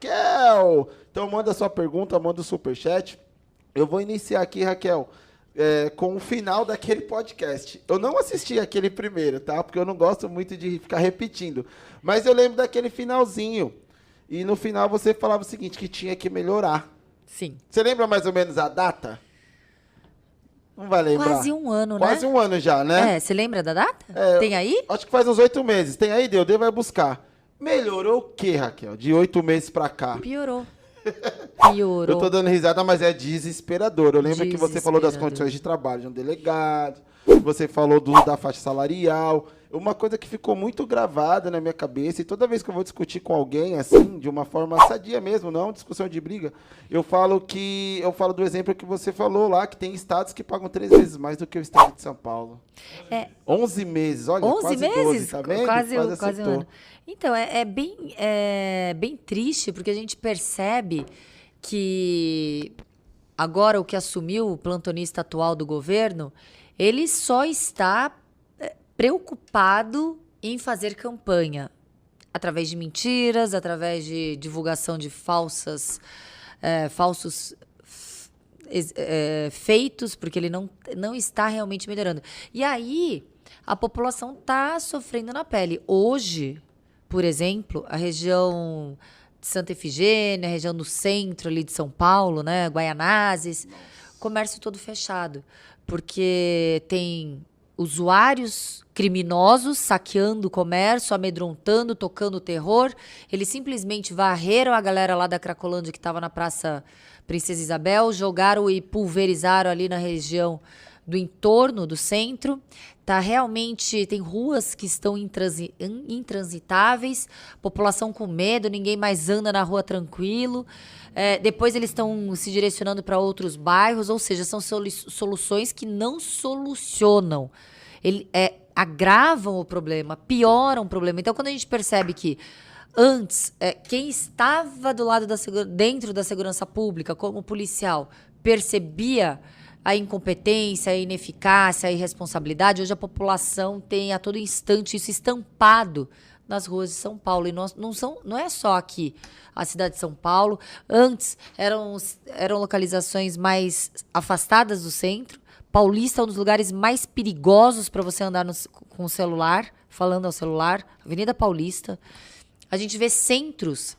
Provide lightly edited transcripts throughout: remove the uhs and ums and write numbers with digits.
Raquel! Então manda sua pergunta, manda o superchat. Eu vou iniciar aqui, Raquel, com o final daquele podcast. Eu não assisti aquele primeiro, tá? Porque eu não gosto muito de ficar repetindo. Mas eu lembro daquele finalzinho. E no final você falava o seguinte, que tinha que melhorar. Sim. Você lembra mais ou menos a data? Não vai lembrar. Quase um ano, né? Quase um ano já, né? É, você lembra da data? É, Tem aí? Acho que faz uns 8 meses. Tem aí, Deus vai buscar. Melhorou o quê, Raquel? De 8 meses pra cá? Piorou. Eu tô dando risada, mas é desesperador. Eu lembro que você falou das condições de trabalho de um delegado, você falou da faixa salarial. Uma coisa que ficou muito gravada na minha cabeça, e toda vez que eu vou discutir com alguém, assim, de uma forma sadia mesmo, não discussão de briga, eu falo do exemplo que você falou lá, que tem estados que pagam 3 vezes mais do que o estado de São Paulo. 11 meses, olha, 11 quase meses? 12, tá vendo? Quase um ano. Então, é bem triste, porque a gente percebe que agora o que assumiu o plantonista atual do governo, ele só está preocupado em fazer campanha através de mentiras, através de divulgação de falsos feitos, porque ele não está realmente melhorando. E aí, a população está sofrendo na pele. Hoje, por exemplo, a região de Santa Efigênia, a região do centro ali de São Paulo, né, Guaianazes, comércio todo fechado, porque tem usuários criminosos saqueando o comércio, amedrontando, tocando terror. Eles simplesmente varreram a galera lá da Cracolândia que estava na Praça Princesa Isabel, jogaram e pulverizaram ali na região do entorno do centro. Tem ruas que estão intransitáveis, população com medo, ninguém mais anda na rua tranquilo. Depois eles estão se direcionando para outros bairros, ou seja, são soluções que não solucionam. Agravam o problema, pioram o problema. Então, quando a gente percebe que antes, quem estava dentro da segurança pública, como policial, percebia a incompetência, a ineficácia, a irresponsabilidade, hoje a população tem a todo instante isso estampado nas ruas de São Paulo. E não é só aqui a cidade de São Paulo. Antes eram localizações mais afastadas do centro. Paulista é um dos lugares mais perigosos para você andar com o celular, falando ao celular. Avenida Paulista. A gente vê centros,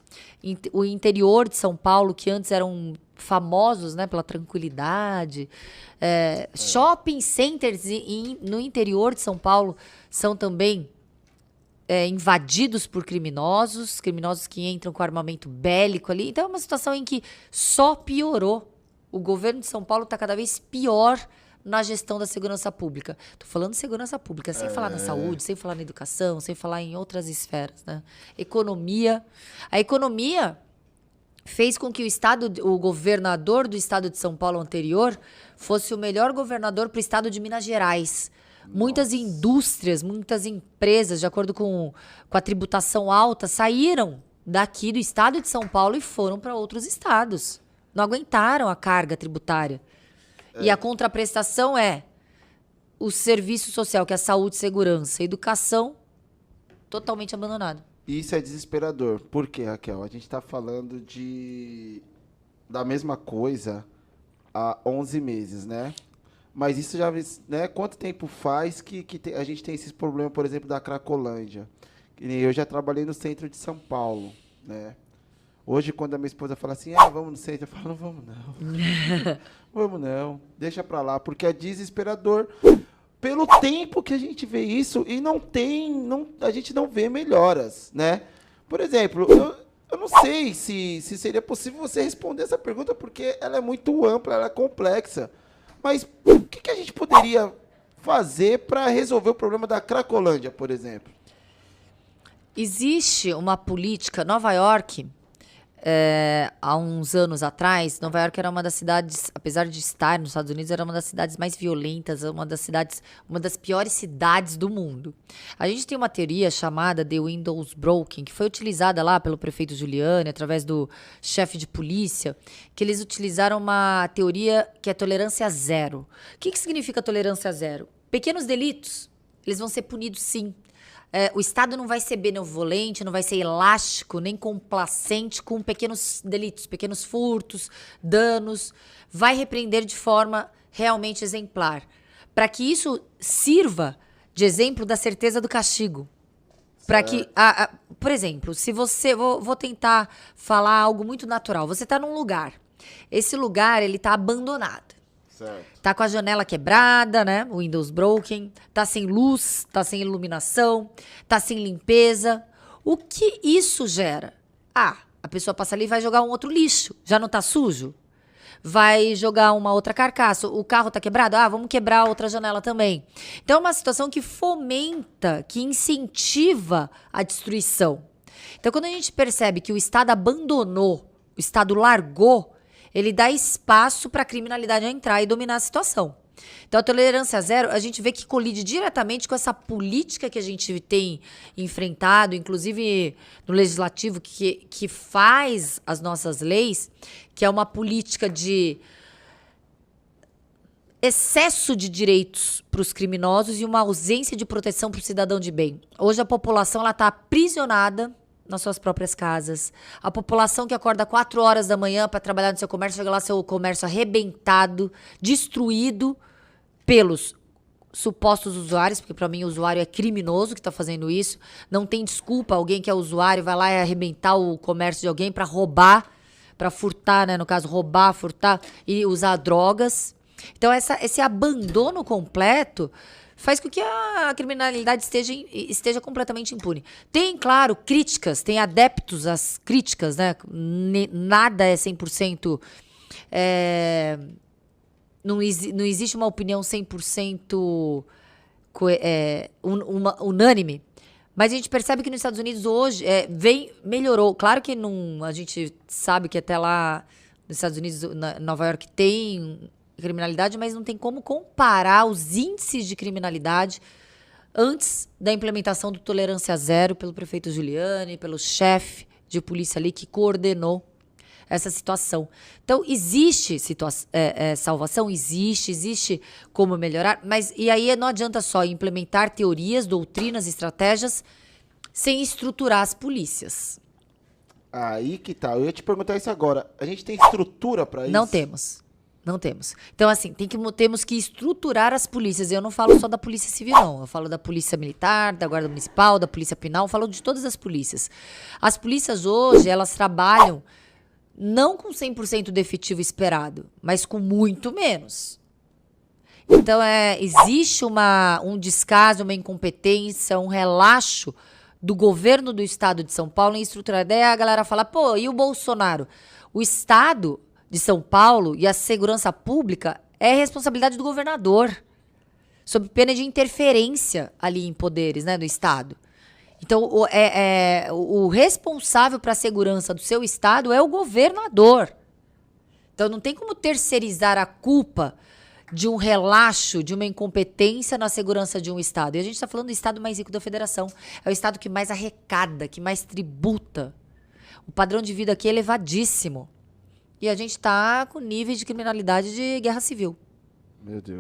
o interior de São Paulo, que antes eram famosos, né, pela tranquilidade. Shopping centers no interior de São Paulo são também invadidos por criminosos que entram com armamento bélico ali. Então é uma situação em que só piorou. O governo de São Paulo está cada vez pior na gestão da segurança pública. Tô falando de segurança pública, sem falar na saúde, sem falar na educação, sem falar em outras esferas, né? Economia. A economia fez com que o governador do estado de São Paulo anterior fosse o melhor governador para o estado de Minas Gerais. Muitas indústrias, muitas empresas, de acordo com a tributação alta, saíram daqui do estado de São Paulo e foram para outros estados. Não aguentaram a carga tributária. E a contraprestação é o serviço social, que é a saúde, segurança, educação, totalmente abandonado. Isso é desesperador. Por quê, Raquel? A gente está falando da mesma coisa há 11 meses, né? Mas isso já... né? Quanto tempo faz que a gente tem esses problemas, por exemplo, da Cracolândia? Eu já trabalhei no centro de São Paulo, né? Hoje, quando a minha esposa fala assim, vamos no centro, eu falo, não vamos não. Vamos não, deixa pra lá, porque é desesperador. Pelo tempo que a gente vê isso e a gente não vê melhoras, né? Por exemplo, eu não sei se seria possível você responder essa pergunta, porque ela é muito ampla, ela é complexa. Mas o que a gente poderia fazer para resolver o problema da Cracolândia, por exemplo? Existe uma política, Nova York... há uns anos atrás, Nova York era uma das cidades, apesar de estar nos Estados Unidos, era uma das cidades mais violentas, uma das piores cidades do mundo. A gente tem uma teoria chamada The Windows Broken, que foi utilizada lá pelo prefeito Giuliani, através do chefe de polícia, que eles utilizaram uma teoria que é tolerância zero. O que significa tolerância zero? Pequenos delitos, eles vão ser punidos sim. O Estado não vai ser benevolente, não vai ser elástico, nem complacente com pequenos delitos, pequenos furtos, danos. Vai repreender de forma realmente exemplar. Para que isso sirva de exemplo da certeza do castigo. Para que, por exemplo, se você... Vou tentar falar algo muito natural. Você está num lugar. Esse lugar, ele está abandonado. Certo. Tá com a janela quebrada, né? Windows broken. Tá sem luz, tá sem iluminação, tá sem limpeza. O que isso gera? A pessoa passa ali e vai jogar um outro lixo. Já não tá sujo? Vai jogar uma outra carcaça. O carro tá quebrado? Vamos quebrar outra janela também. Então é uma situação que fomenta, que incentiva a destruição. Então quando a gente percebe que o Estado abandonou, o Estado largou, ele dá espaço para a criminalidade entrar e dominar a situação. Então, a tolerância zero, a gente vê que colide diretamente com essa política que a gente tem enfrentado, inclusive no legislativo, que faz as nossas leis, que é uma política de excesso de direitos para os criminosos e uma ausência de proteção para o cidadão de bem. Hoje, a população está aprisionada nas suas próprias casas. A população que acorda 4 horas da manhã para trabalhar no seu comércio, chega lá seu comércio arrebentado, destruído pelos supostos usuários, porque para mim o usuário é criminoso que está fazendo isso. Não tem desculpa, alguém que é usuário vai lá e arrebentar o comércio de alguém para roubar, para furtar, né? No caso, roubar, furtar e usar drogas. Então esse abandono completo faz com que a criminalidade esteja completamente impune. Tem, claro, críticas, tem adeptos às críticas, né? Nada é 100%... Não existe uma opinião 100% unânime. Mas a gente percebe que nos Estados Unidos hoje melhorou. Claro que a gente sabe que até lá nos Estados Unidos, Nova York, tem criminalidade, mas não tem como comparar os índices de criminalidade antes da implementação do tolerância zero pelo prefeito Giuliani, pelo chefe de polícia ali que coordenou essa situação. Então, existe salvação? Existe como melhorar, mas e aí não adianta só implementar teorias, doutrinas, estratégias sem estruturar as polícias. Aí que tá. Eu ia te perguntar isso agora. A gente tem estrutura para isso? Não temos. Então, assim, temos que estruturar as polícias. Eu não falo só da polícia civil, não. Eu falo da polícia militar, da guarda municipal, da polícia penal. Eu falo de todas as polícias. As polícias hoje, elas trabalham não com 100% do efetivo esperado, mas com muito menos. Então, existe um descaso, uma incompetência, um relaxo do governo do estado de São Paulo em estruturar. Daí a galera fala, e o Bolsonaro? O estado de São Paulo e a segurança pública é responsabilidade do governador, sob pena de interferência ali em poderes, né, do estado. Então, o responsável para a segurança do seu estado é o governador. Então, não tem como terceirizar a culpa de um relaxo, de uma incompetência na segurança de um estado. E a gente está falando do estado mais rico da federação. É o estado que mais arrecada, que mais tributa. O padrão de vida aqui é elevadíssimo. E a gente está com níveis de criminalidade de guerra civil. Meu Deus.